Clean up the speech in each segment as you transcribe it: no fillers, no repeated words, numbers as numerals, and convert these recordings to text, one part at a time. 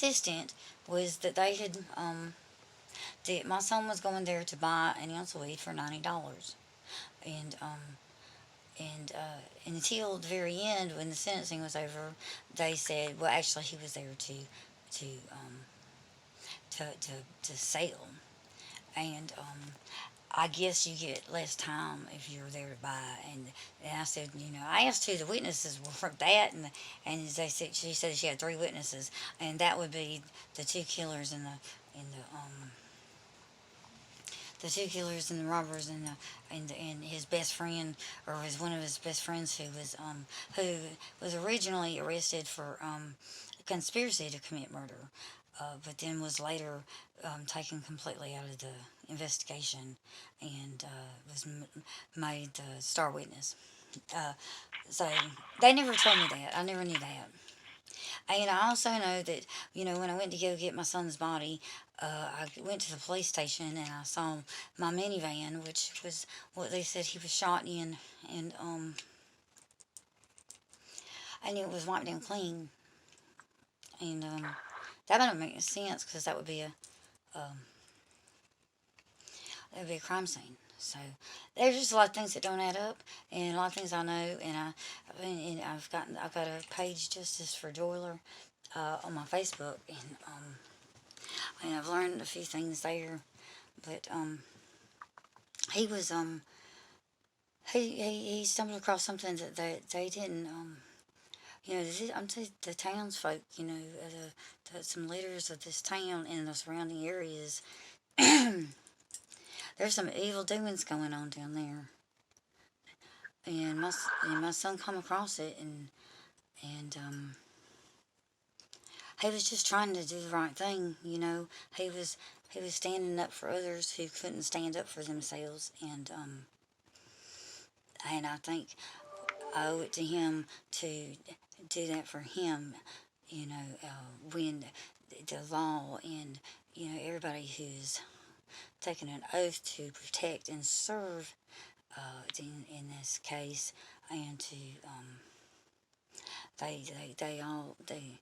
insistent was that they had my son was going there to buy an ounce of weed for $90, and until the very end, when the sentencing was over, they said, well, actually, he was there to um, to sell, and I guess you get less time if you're there to buy. And I said, I asked who the witnesses were for that, and they said she said she had three witnesses, and that would be the two killers and the two killers and the robbers and his best friend, or was one of his best friends who was originally arrested for conspiracy to commit murder, but then was later taken completely out of the investigation and was made the star witness. Uh, so they never told me that. I never knew that. And I also know that, when I went to go get my son's body, I went to the police station and I saw my minivan, which was what they said he was shot in, and it was wiped down clean. And that don't make sense because um, that would be a crime scene. So there's just a lot of things that don't add up, and a lot of things I know, I've got a page, Justice for Joyler, on my Facebook, and I've learned a few things there. But he was he stumbled across something that they didn't I'm telling the townsfolk, some leaders of this town and the surrounding areas. There's some evil doings going on down there, and my son come across it, and he was just trying to do the right thing. He was standing up for others who couldn't stand up for themselves, and I think I owe it to him to do that for him. When the law and everybody who's taken an oath to protect and serve in this case, and to they all they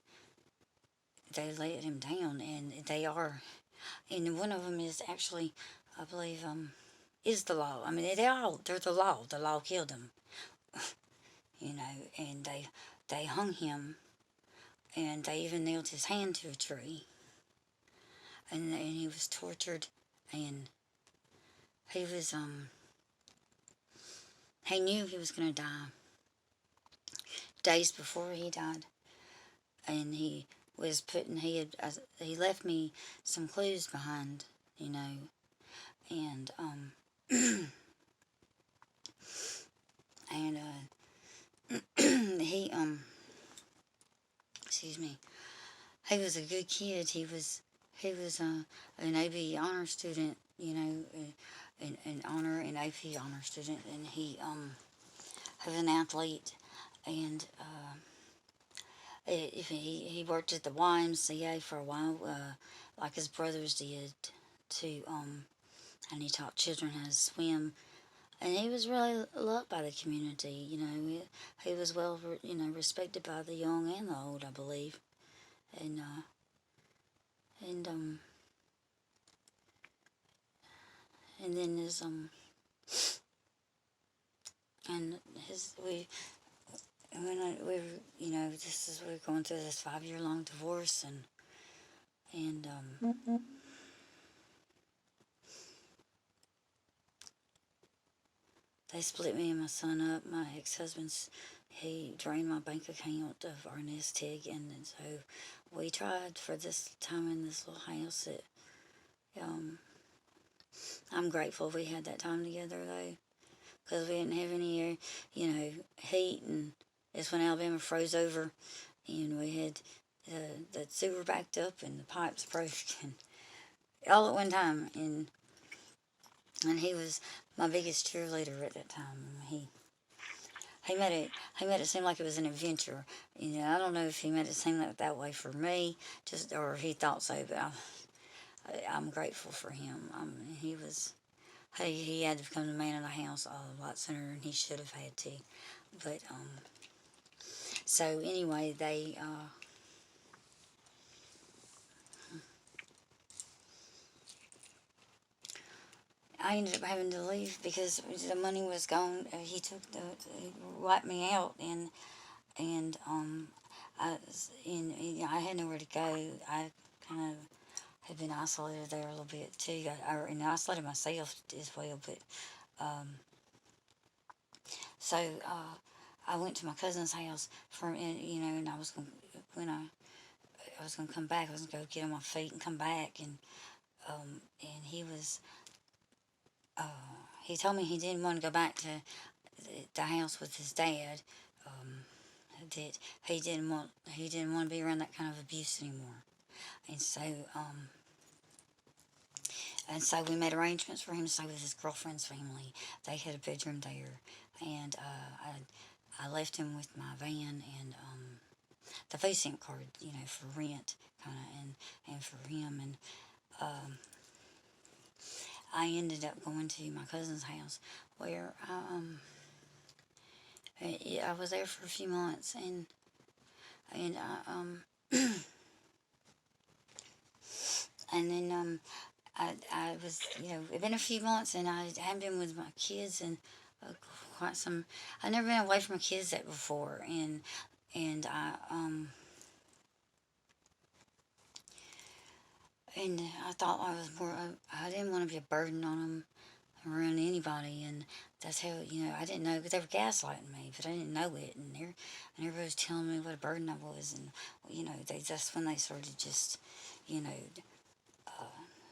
let him down, and they are, and one of them is actually, I believe, is the law. I mean, they're the law. The law killed him, and they hung him, and they even nailed his hand to a tree, and he was tortured, and he was he knew he was gonna die days before he died, and he left me some clues behind, and and he excuse me, he was a good kid. He was an AP honor student, an honor and AP honor student, and he was an athlete, and he worked at the YMCA for a while, like his brothers did, to and he taught children how to swim, and he was really loved by the community. He was well, respected by the young and the old, I believe, and and um and then his and his when we this is we're going through this 5 year long divorce, and they split me and my son up. My ex-husband's he drained my bank account of our nest egg, and so we tried for this time in this little house. Um, I'm grateful we had that time together though, because we didn't have any, heat, and it's when Alabama froze over, and we had the sewer backed up and the pipes broke, and all at one time, and he was my biggest cheerleader at that time. He made it seem like it was an adventure. I don't know if he made it seem like that way for me, just or he thought so, but I'm grateful for him. He had to become the man of the house a lot sooner than he should have had to. But so anyway, I ended up having to leave because the money was gone. He wiped me out, and I had nowhere to go. I kind of had been isolated there a little bit too. And isolated myself as well. But um, so I went to my cousin's house and I was going when I was gonna come back. I was gonna go get on my feet and come back, and uh, he told me he didn't want to go back to the house with his dad. Um, that he didn't want to be around that kind of abuse anymore, and so um, and so we made arrangements for him to stay with his girlfriend's family. They had a bedroom there, and I left him with my van and the food stamp card, for rent, kind of, and for him. And I ended up going to my cousin's house where I was there for a few months, and and then I was, it'd been a few months, and I hadn't been with my kids and quite some. I'd never been away from my kids that before, and I thought I was more. I didn't want to be a burden on them around anybody, and that's how I didn't know because they were gaslighting me, but I didn't know it, and everybody was telling me what a burden I was, and that's when they started just you know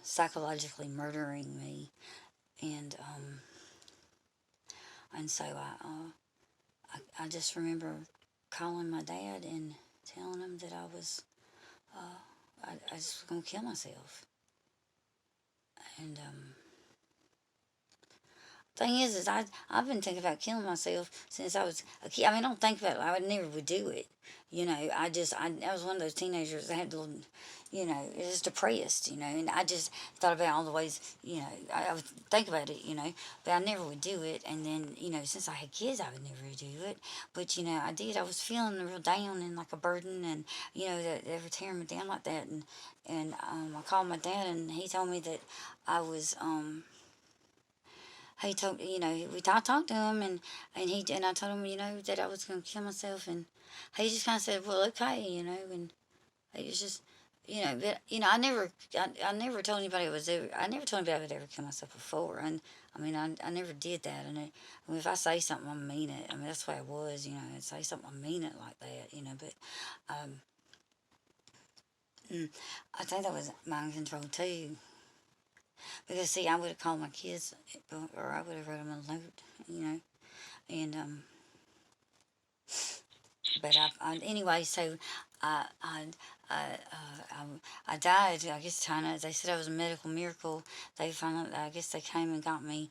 psychologically murdering me, and so I just remember calling my dad and telling him that I just was gonna kill myself, and thing is I've been thinking about killing myself since I was a kid. I mean, I don't think about it. I would never would do it. I was one of those teenagers that had to, it was depressed, and I just thought about all the ways, I would think about it, but I never would do it. And then, since I had kids, I would never do it. But, I did. I was feeling real down and like a burden, and, that they were tearing me down like that. And I called my dad, and he told me that I was, he told I talked to him, and I told him that I was gonna kill myself, and he just kind of said, well, okay, and it was just but I never told anybody I never told anybody I would ever kill myself before. And I mean, I never did that. And I mean, if I say something, I mean it. I mean, that's the way I was, I'd say something, I mean it like that, but um I think that was mind control too. Because see, I would have called my kids, or I would have wrote them a note, and but anyway, so I I I died. I guess China. They said I was a medical miracle. They finally, I guess they came and got me.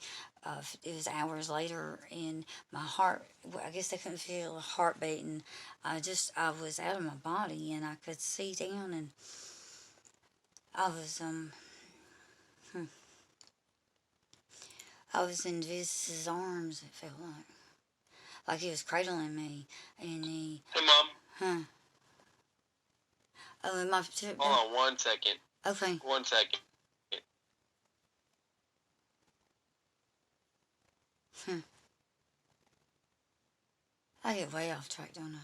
It was hours later, and my heart. I guess they couldn't feel a heartbeat, and I was out of my body, and I could see down, and I was hmm, I was in Viz's arms. It felt like he was cradling me, and he. Hey, Mom. Huh. Oh, and my. Hold on 1 second. Okay. 1 second. Hmm. I get way off track, don't I?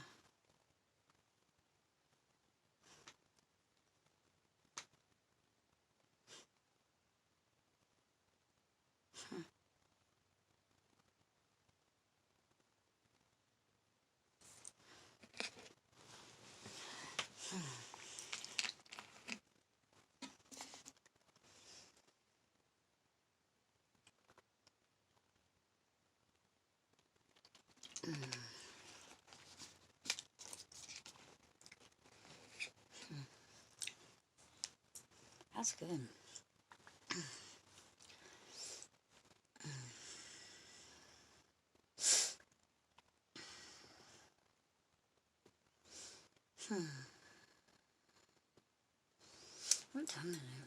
That's good. Hmm. What time is it?